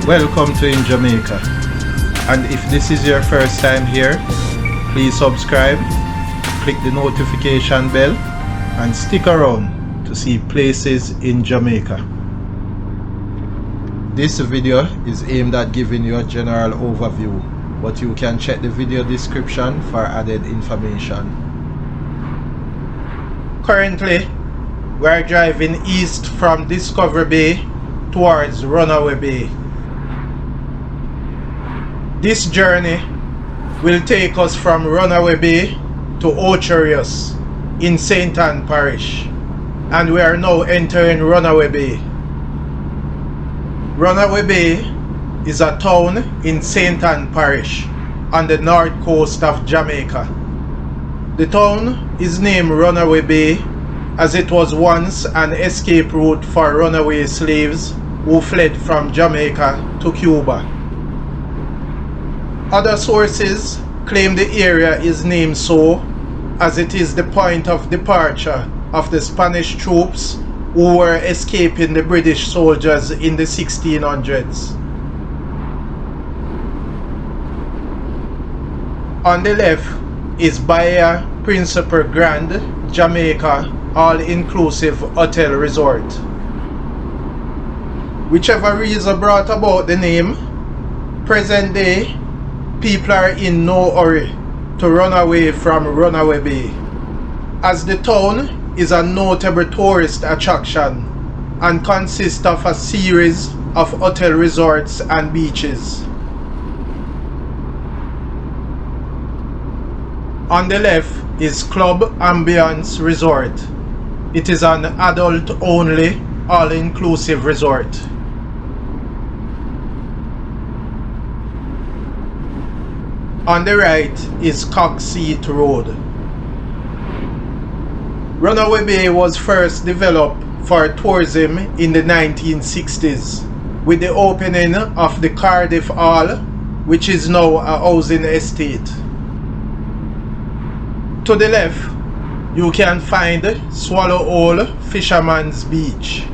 Welcome to InJamaica, and if this is your first time here, please subscribe, click the notification bell, and stick around to see places in Jamaica. This video is aimed at giving you a general overview, but you can check the video description for added information. Currently, we are driving east from Discovery Bay towards Runaway Bay. This journey will take us from Runaway Bay to Ocho Rios in St. Ann Parish, and we are now entering Runaway Bay. Runaway Bay is a town in St. Ann Parish on the north coast of Jamaica. The town is named Runaway Bay as it was once an escape route for runaway slaves who fled from Jamaica to Cuba. Other sources claim the area is named so as it is the point of departure of the Spanish troops who were escaping the British soldiers in the 1600s. On the left is Bahia Principe Grand Jamaica all-inclusive hotel resort. Whichever reason brought about the name, present day people are in no hurry to run away from Runaway Bay, as the town is a notable tourist attraction and consists of a series of hotel resorts and beaches. On the left is Club Ambiance Resort. It is an adult-only, all-inclusive resort. On the right is Coxseat Road. Runaway Bay was first developed for tourism in the 1960s with the opening of the Cardiff Hall, which is now a housing estate. To the left, you can find Swallow Hole Fisherman's Beach.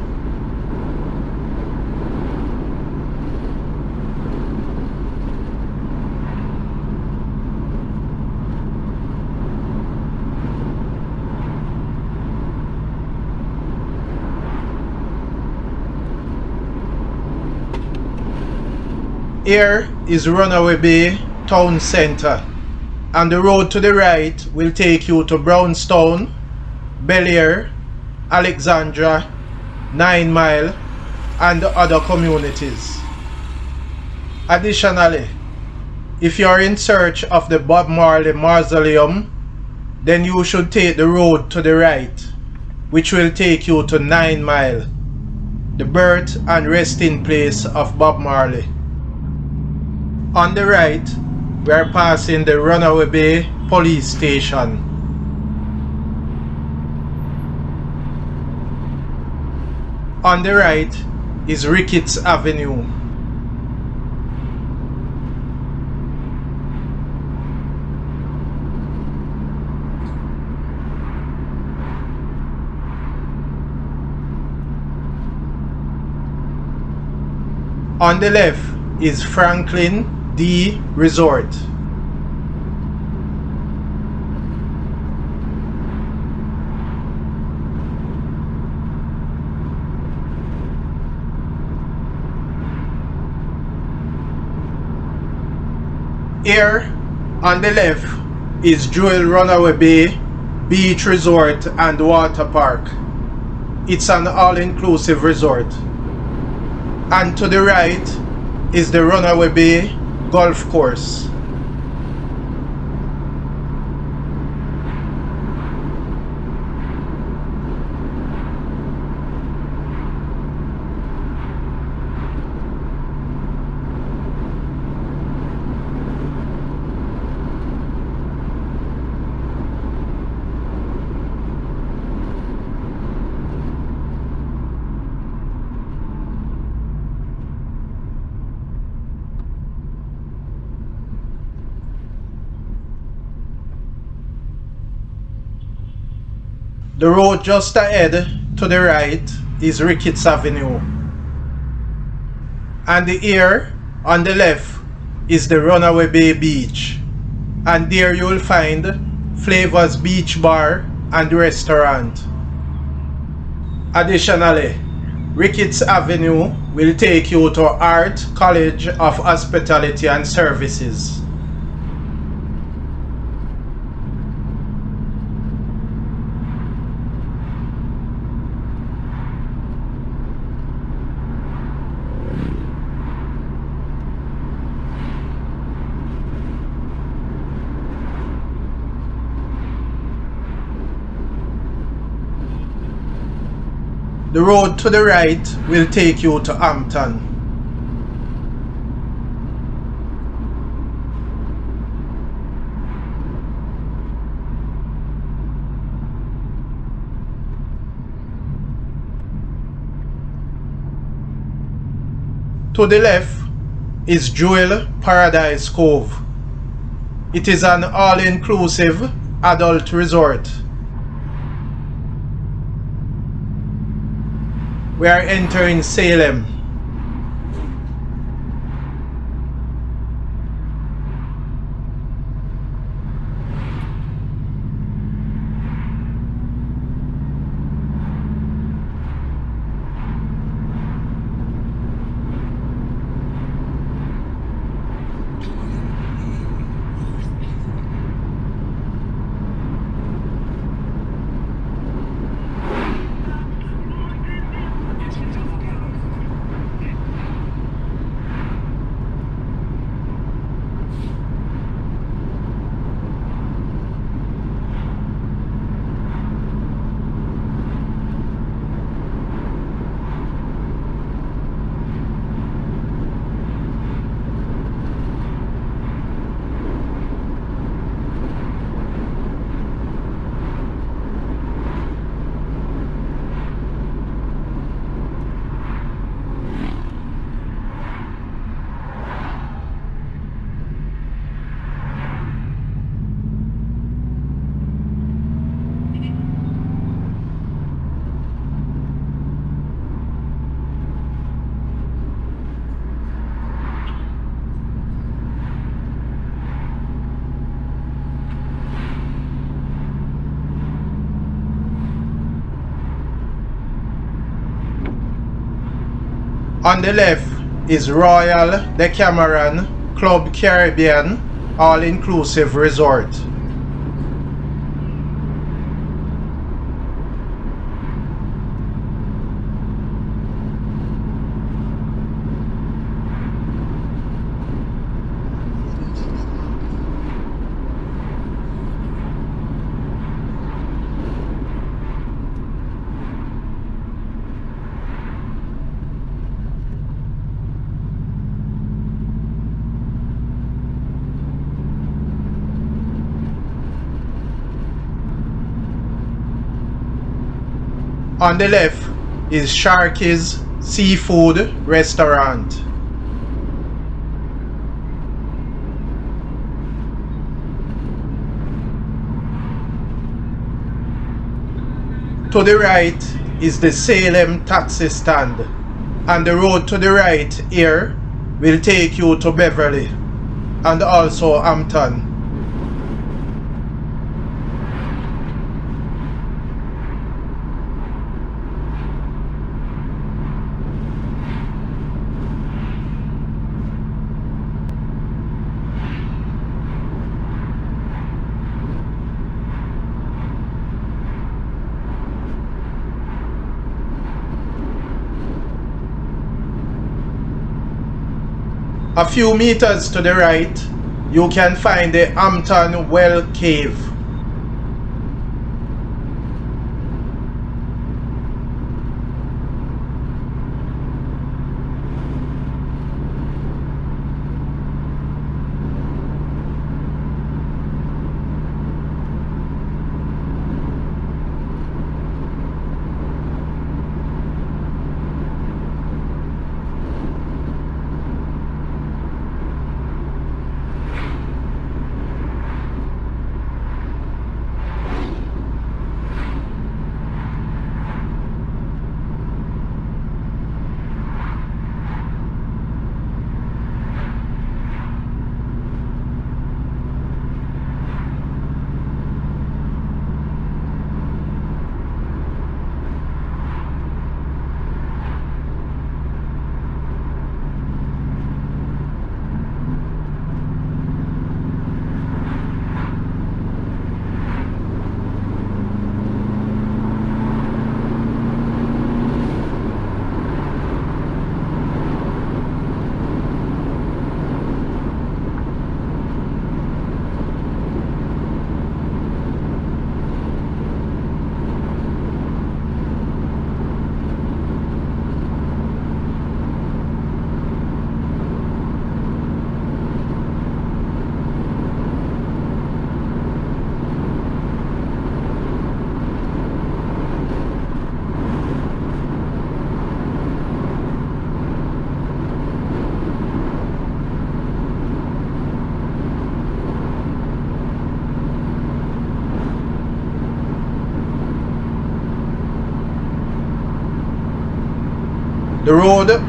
Here is Runaway Bay Town Centre, and the road to the right will take you to Brownstown, Bel-Air, Alexandra, 9 Mile, and other communities. Additionally, if you are in search of the Bob Marley Mausoleum, then you should take the road to the right, which will take you to 9 Mile, the birth and resting place of Bob Marley. On the right, we are passing the Runaway Bay Police Station. On the right is Ricketts Avenue. On the left is Franklin D Resort. Here on the left is Jewel Runaway Bay Beach Resort and Water Park. It's an all-inclusive resort. And to the right is the Runaway Bay Golf Course. The road just ahead to the right is Ricketts Avenue. And here on the left is the Runaway Bay beach, and there you will find Flavor's Beach Bar and Restaurant. Additionally, Ricketts Avenue will take you to Art College of Hospitality and Services. The road to the right will take you to Hampton. To the left is Jewel Paradise Cove. It is an all-inclusive adult resort. We are entering Salem. On the left is Royal Decameron Club Caribbean All-Inclusive Resort. On the left is Sharky's Seafood Restaurant. To the right is the Salem taxi stand, and the road to the right here will take you to Beverly and also Hampton. A few meters to the right, you can find the Hampton Well Cave.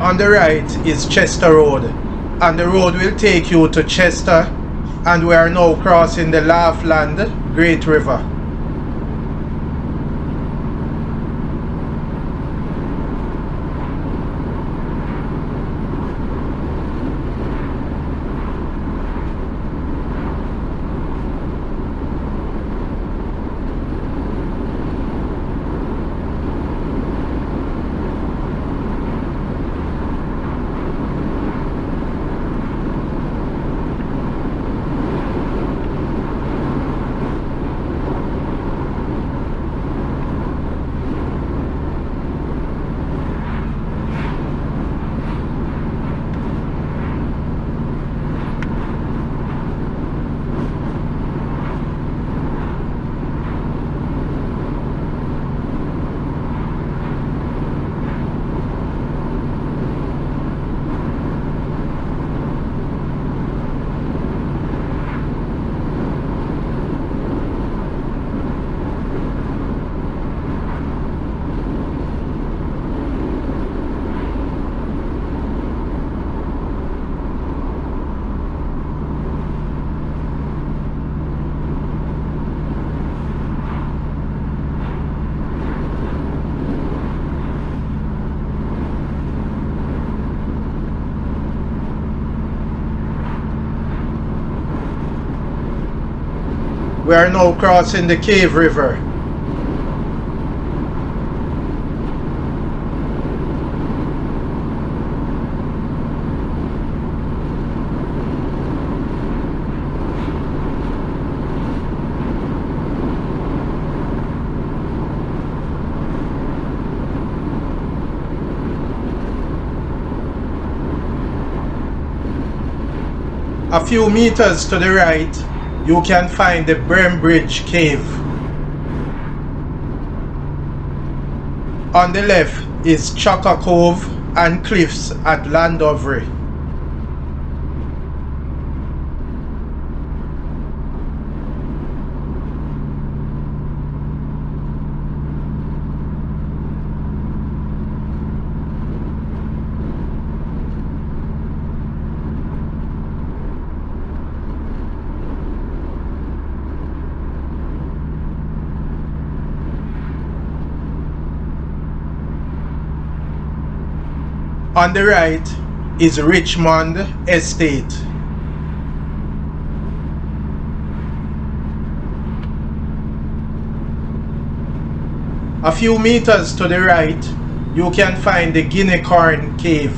on the right is Chester Road, and the road will take you to Chester, and we are now crossing the Laughland Great River. We are now crossing the Cave River. A few meters to the right, you can find the Bridge Cave. On the left is Chaka Cove and cliffs at Landovery. On the right is Richmond Estate. A few meters to the right, you can find the Guinea Corn Cave.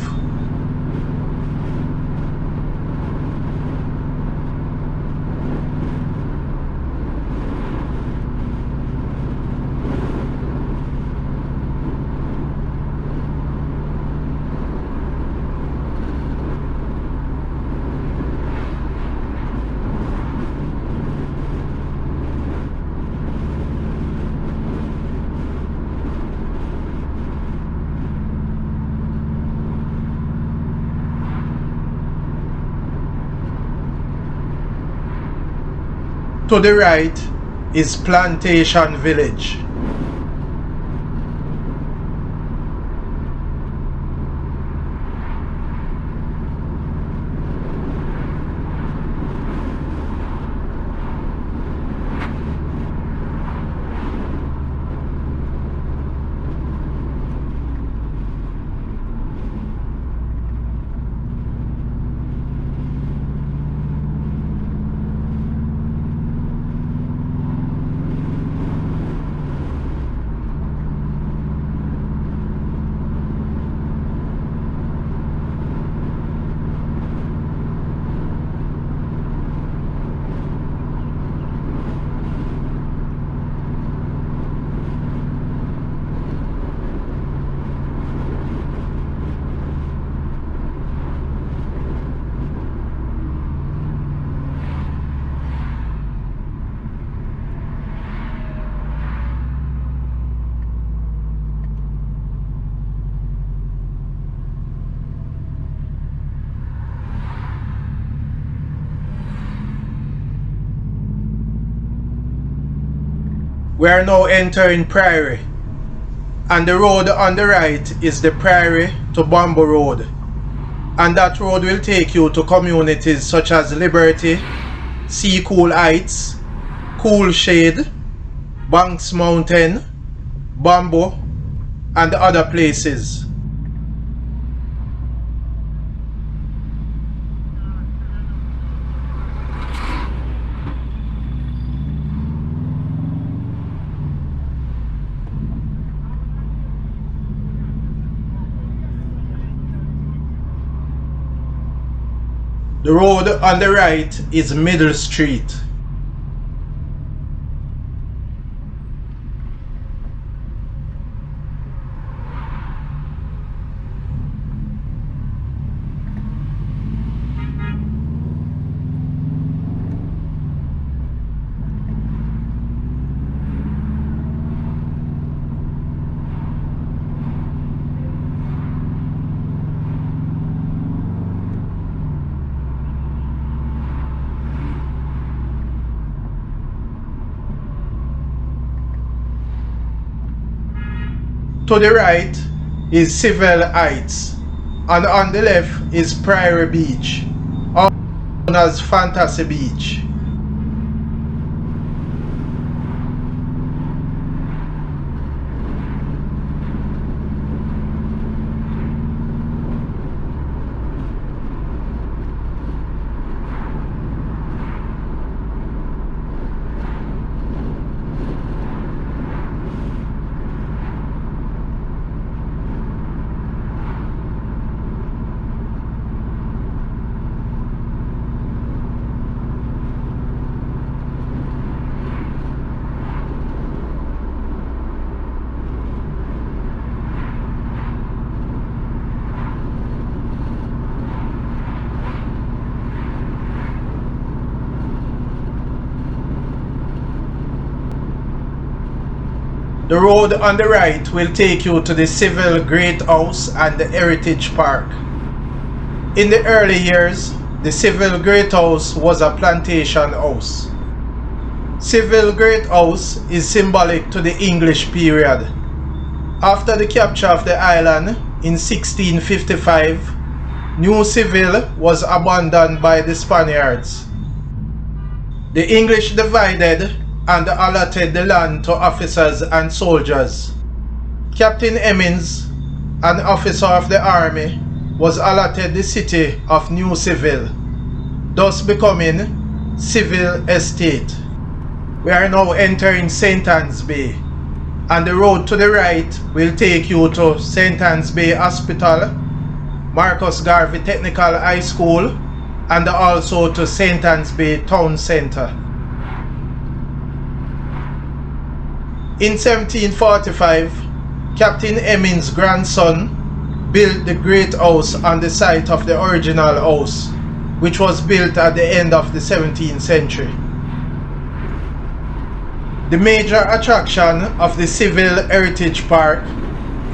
To the right is Plantation Village. We are now entering Priory, and the road on the right is the Priory to Bamboo Road, and that road will take you to communities such as Liberty, Sea Cool Heights, Cool Shade, Banks Mountain, Bamboo, and other places. The road on the right is Middle Street. To the right is Seville Heights, and on the left is Priory Beach, also known as Fantasy Beach. The road on the right will take you to the Seville Great House and the Heritage Park. In the early years, the Seville Great House was a plantation house. Seville Great House is symbolic to the English period. After the capture of the island in 1655, New Seville was abandoned by the Spaniards. The English divided and allotted the land to officers and soldiers. Captain Hemmings, an officer of the army, was allotted the city of New Seville, thus becoming Seville Estate. We are now entering St. Anne's Bay, and the road to the right will take you to St. Anne's Bay Hospital, Marcus Garvey Technical High School, and also to St. Anne's Bay Town Centre. In 1745, Captain Hemmings' grandson built the Great House on the site of the original house, which was built at the end of the 17th century. The major attraction of the Seville Heritage Park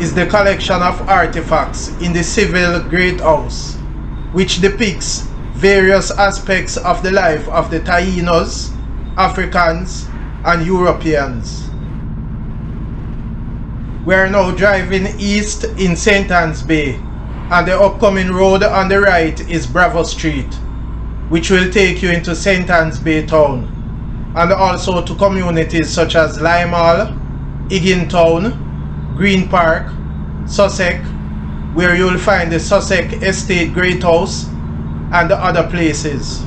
is the collection of artifacts in the Seville Great House, which depicts various aspects of the life of the Taínos, Africans, and Europeans. We are now driving east in St. Anne's Bay, and the upcoming road on the right is Bravo Street, which will take you into St. Anne's Bay town, and also to communities such as Limeall, Higgintown, Green Park, Sussex, where you will find the Sussex Estate Great House, and the other places.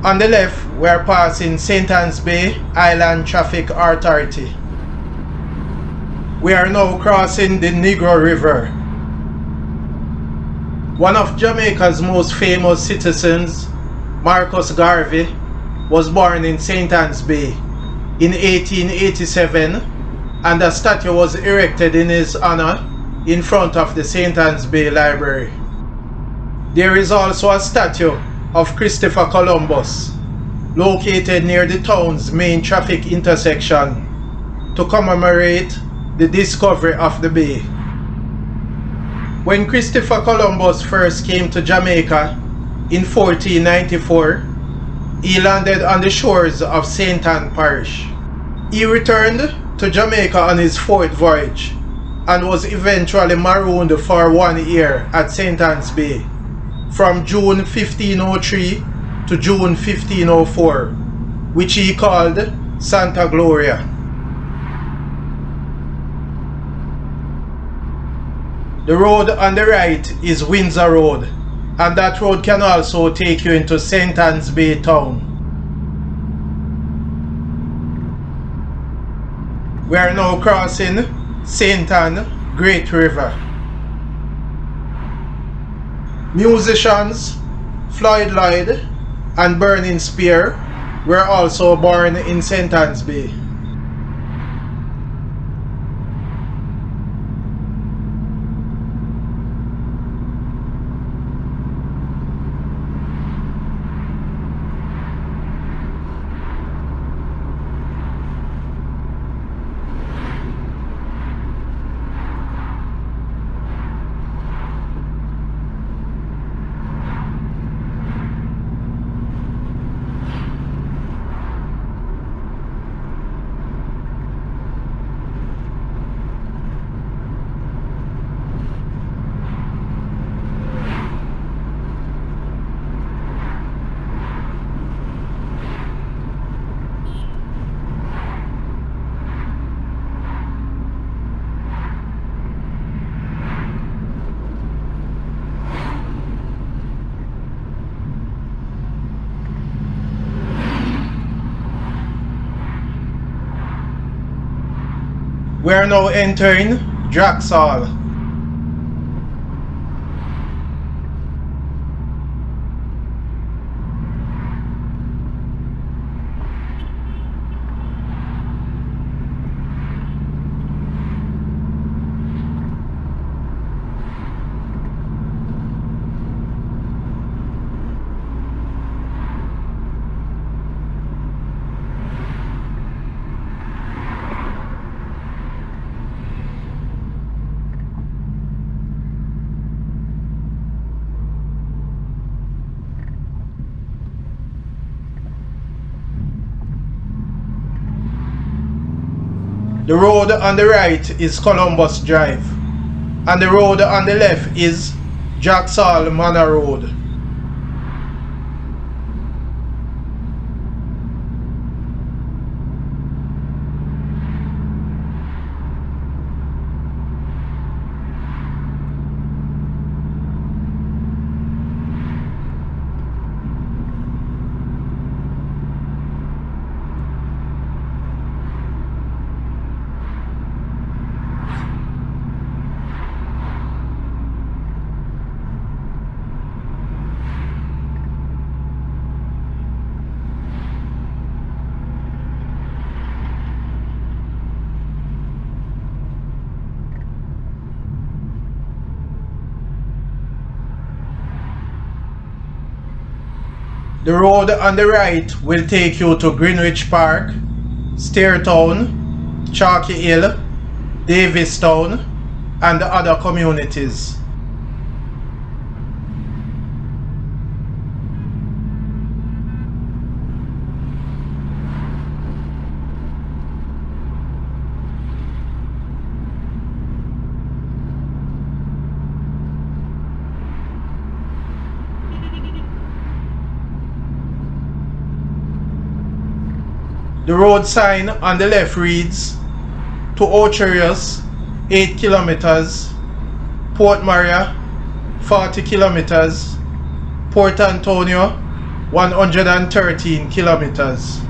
On the left, we are passing St. Anne's Bay Island Traffic Authority. We are now crossing the Negro River. One of Jamaica's most famous citizens, Marcus Garvey, was born in St. Anne's Bay in 1887, and a statue was erected in his honor in front of the St. Anne's Bay Library. There is also a statue of Christopher Columbus located near the town's main traffic intersection to commemorate the discovery of the bay. When Christopher Columbus first came to Jamaica in 1494, he landed on the shores of St. Anne Parish. He returned to Jamaica on his fourth voyage, and was eventually marooned for 1 year at St. Anne's Bay from June 1503 to June 1504, which he called Santa Gloria. The road on the right is Windsor Road, and that road can also take you into St. Anne's Bay town. We are now crossing St. Anne Great River. Musicians Floyd Lloyd and Burning Spear were also born in St. Anne's Bay. We are now entering Draxall. The road on the right is Columbus Drive, and the road on the left is Jacksall Manor Road. The road on the right will take you to Greenwich Park, Stairtown, Chalky Hill, Davistown, and the other communities. The road sign on the left reads to Ocho Rios 8 kilometers, Port Maria 40 kilometers, Port Antonio 113 kilometers.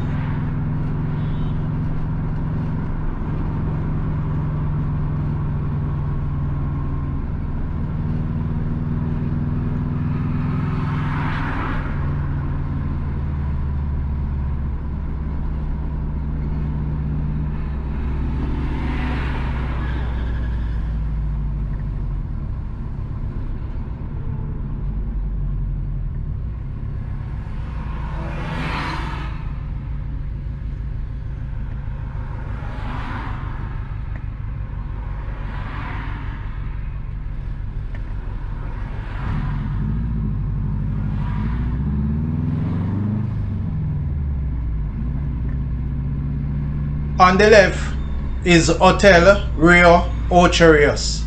On the left is Hotel Rio Ocho Rios.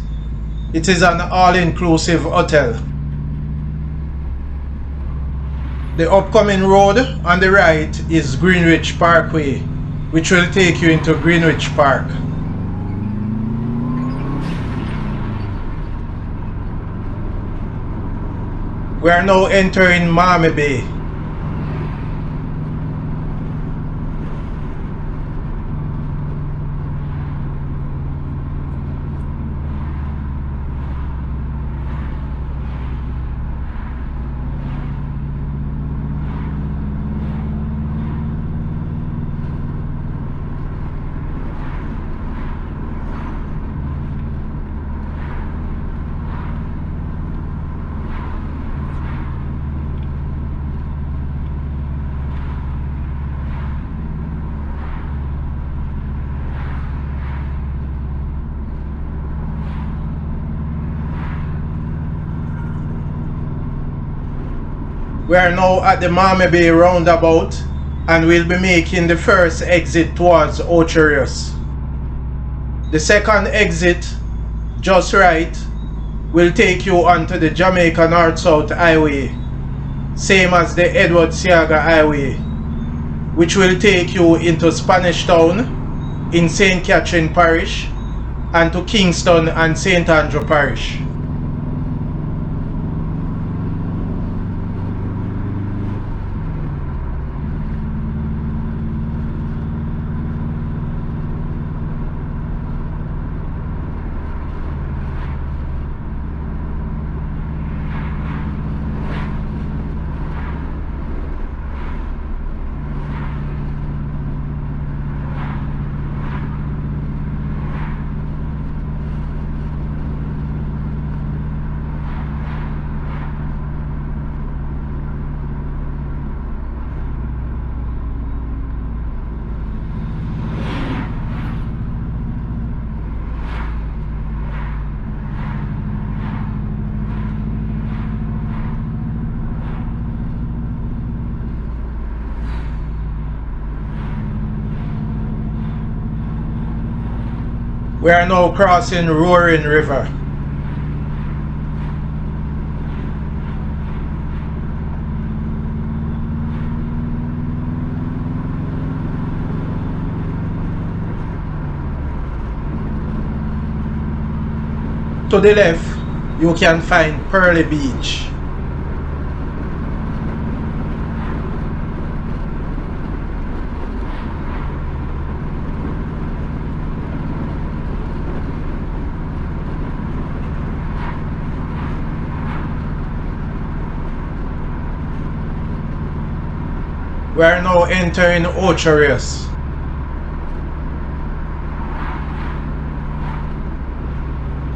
It is an all-inclusive hotel. The upcoming road on the right is Greenwich Parkway, which will take you into Greenwich Park. We are now entering Runaway Bay. We are now at the Runaway Bay Roundabout and we'll be making the first exit towards Ocho Rios. The second exit, just right, will take you onto the Jamaica North-South Highway, same as the Edward Seaga Highway, which will take you into Spanish Town in St. Catherine Parish and to Kingston and St. Andrew Parish. We are now crossing Roaring River. To the left, you can find Pearly Beach. We are now entering Ocho Rios.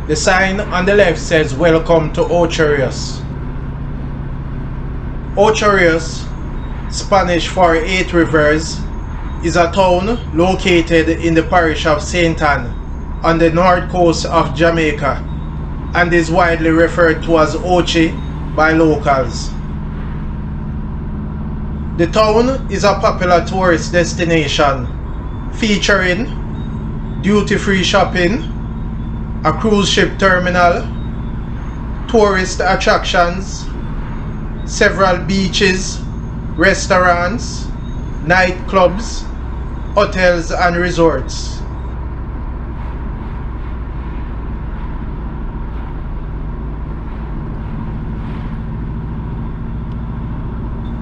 The sign on the left says "Welcome to Ocho Rios." Ocho Rios, Spanish for 8 Rivers, is a town located in the parish of St. Ann on the north coast of Jamaica and is widely referred to as Ochi by locals. The town is a popular tourist destination featuring duty-free shopping, a cruise ship terminal, tourist attractions, several beaches, restaurants, nightclubs, hotels and resorts.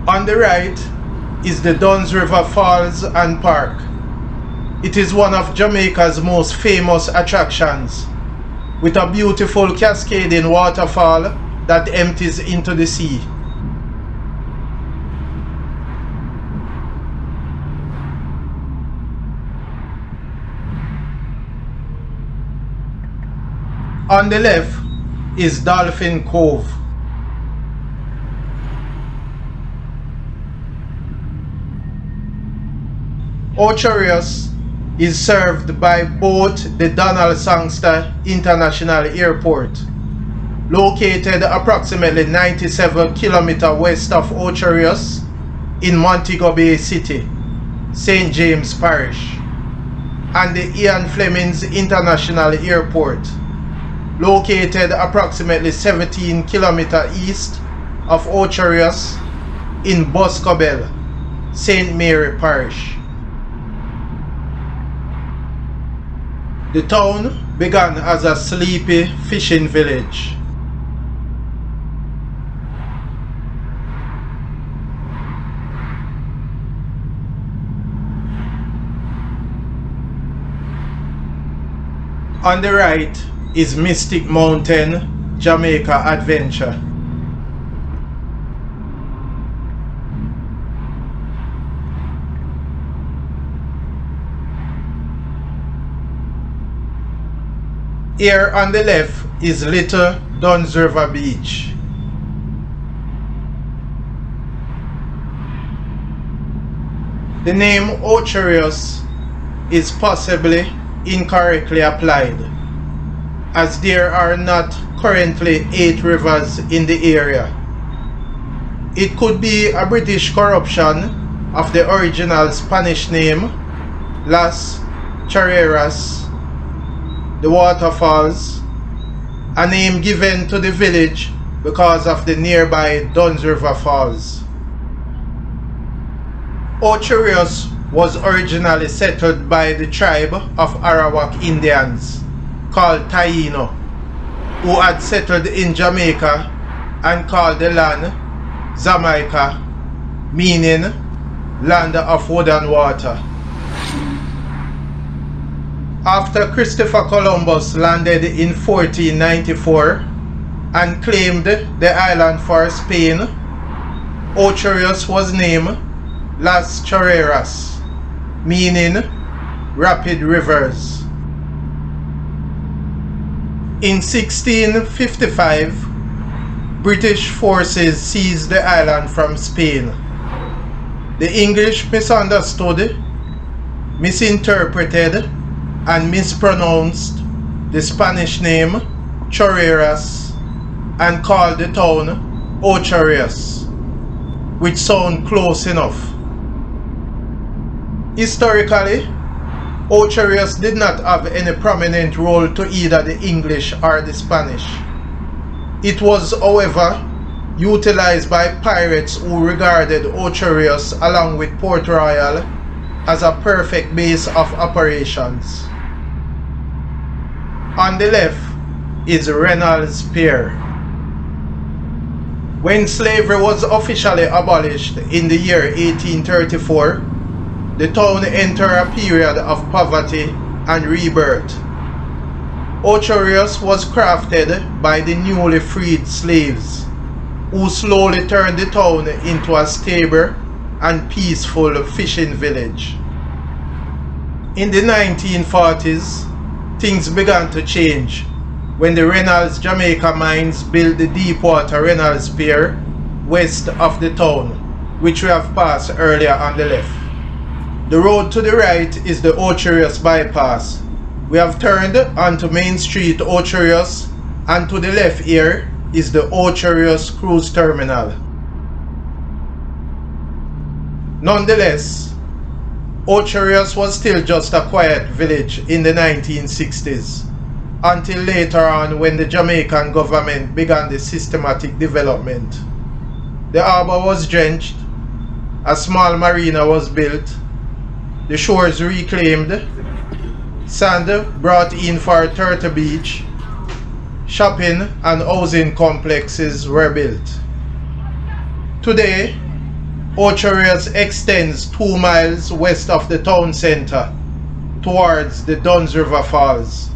On the right is the Duns River Falls and Park. It is one of Jamaica's most famous attractions, with a beautiful cascading waterfall that empties into the sea. On the left is Dolphin Cove. Ocho Rios is served by both the Donald Sangster International Airport, located approximately 97 km west of Ocho Rios in Montego Bay City, St. James Parish, and the Ian Flemings International Airport, located approximately 17 km east of Ocho Rios in Boscobel, St. Mary Parish. The town began as a sleepy fishing village. On the right is Mystic Mountain, Jamaica Adventure. Here on the left is Little Duns River Beach. The name Ocho Rios is possibly incorrectly applied, as there are not currently 8 rivers in the area. It could be a British corruption of the original Spanish name Las Charreras, the waterfalls, a name given to the village because of the nearby Duns River Falls. Ocho Rios was originally settled by the tribe of Arawak Indians called Taino, who had settled in Jamaica and called the land Jamaica, meaning land of wood and water. After Christopher Columbus landed in 1494 and claimed the island for Spain, Ocho Rios was named Las Charreras, meaning rapid rivers. In 1655, British forces seized the island from Spain. The English misunderstood, misinterpreted, and mispronounced the Spanish name Chorreras and called the town Ocho Rios, which sound close enough. Historically, Ocho Rios did not have any prominent role to either the English or the Spanish. It was, however, utilized by pirates who regarded Ocho Rios along with Port Royal as a perfect base of operations. On the left is Reynolds Pier. When slavery was officially abolished in the year 1834, the town entered a period of poverty and rebirth. Ocho Rios was crafted by the newly freed slaves, who slowly turned the town into a stable and peaceful fishing village. In the 1940s, things began to change when the Reynolds Jamaica mines built the deepwater Reynolds Pier west of the town, which we have passed earlier on the left. The road to the right is the Ocho Rios bypass. We have turned onto Main Street Ocho Rios, and to the left here is the Ocho Rios Cruise Terminal. Nonetheless, Ocho Rios was still just a quiet village in the 1960s, until later on when the Jamaican government began the systematic development. The harbour was drenched, a small marina was built, the shores reclaimed, sand brought in for Turtle Beach, shopping and housing complexes were built. Today, Ocho Rios extends 2 miles west of the town centre towards the Duns River Falls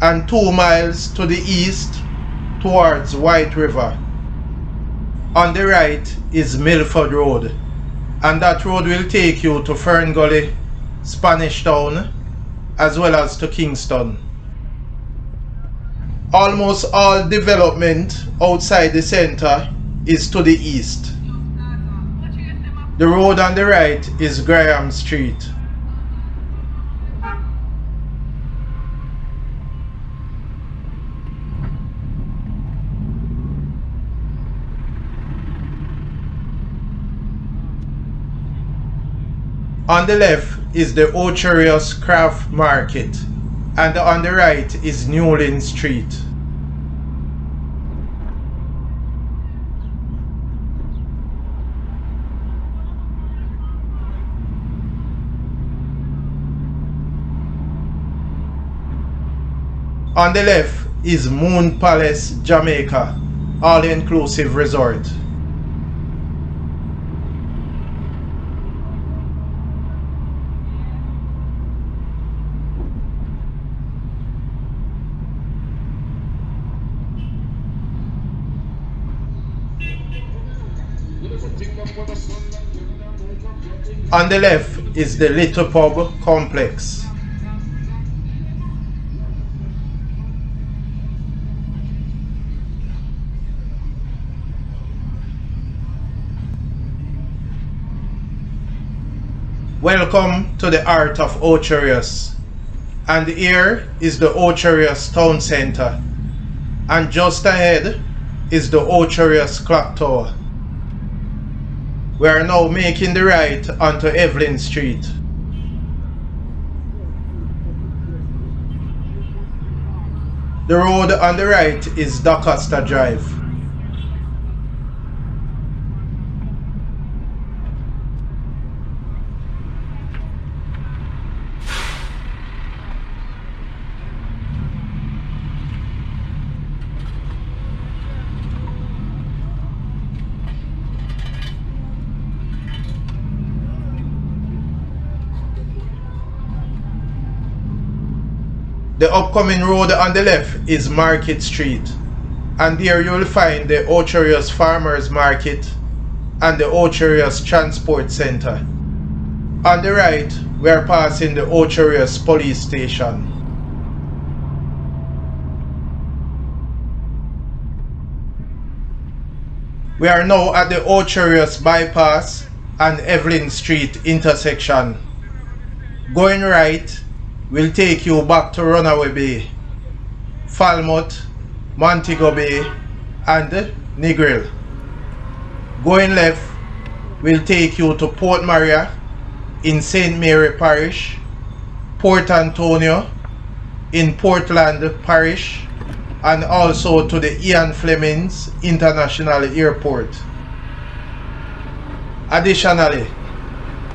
and 2 miles to the east towards White River. On the right is Milford Road, and that road will take you to Fern Gully, Spanish Town, as well as to Kingston. Almost all development outside the centre is to the east. The road on the right is Graham Street. On the left is the Ocho Rios Craft Market, and on the right is Newlyn Street. On the left is Moon Palace, Jamaica, all-inclusive resort. On the left is the Little Pub Complex. Welcome to the heart of Ocho Rios, and here is the Ocho Rios Town Center, and just ahead is the Ocho Rios Clock Tower. We are now making the right onto Evelyn Street. The road on the right is Dacosta Drive. The upcoming road on the left is Market Street, and there you will find the Ocho Rios Farmers Market and the Ocho Rios Transport Center. On the right, we are passing the Ocho Rios Police Station. We are now at the Ocho Rios Bypass and Evelyn Street intersection. Going right will take you back to Runaway Bay, Falmouth, Montego Bay, and Negril. Going left will take you to Port Maria in St. Mary Parish, Port Antonio in Portland Parish, and also to the Ian Flemings International Airport. Additionally,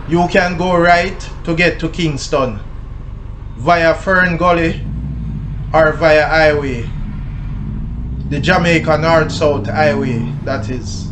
you can go right to get to Kingston via Fern Gully or via highway, the Jamaica North-South Highway, that is.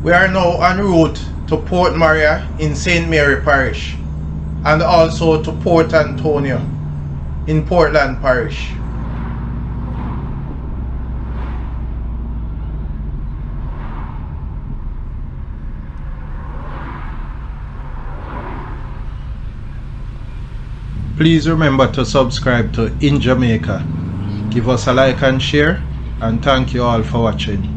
We are now en route to Port Maria in St. Mary Parish, and also to Port Antonio in Portland Parish. Please remember to subscribe to InJamaica. Give us a like and share, and thank you all for watching.